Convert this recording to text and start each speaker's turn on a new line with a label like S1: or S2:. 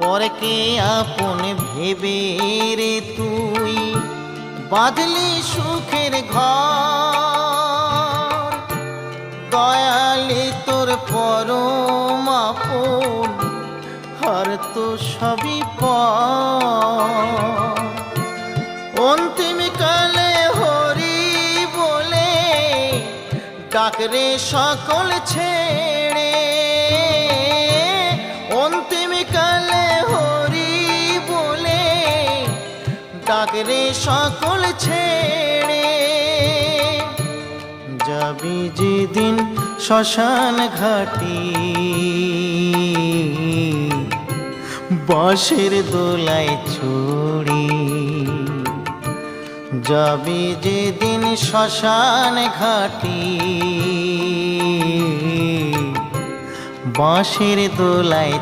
S1: পরকে আপন ভেবে রে তুই বাঁধলি সুখের ঘর। দয়ালি তোর পরম আপন, আর তো সবই পর। অন্তিম কালে হরি বলে ডাকরে সকল ছেড়ে। অন্তিম কালে হরি বলে ডাকরে সকল ছেড়ে। যাবি যেদিন শ্মশান ঘাটি, বাঁশের দোলায় ছড়ি। যাবি যেদিন শ্মশান ঘাটি, বাঁশের দোলায়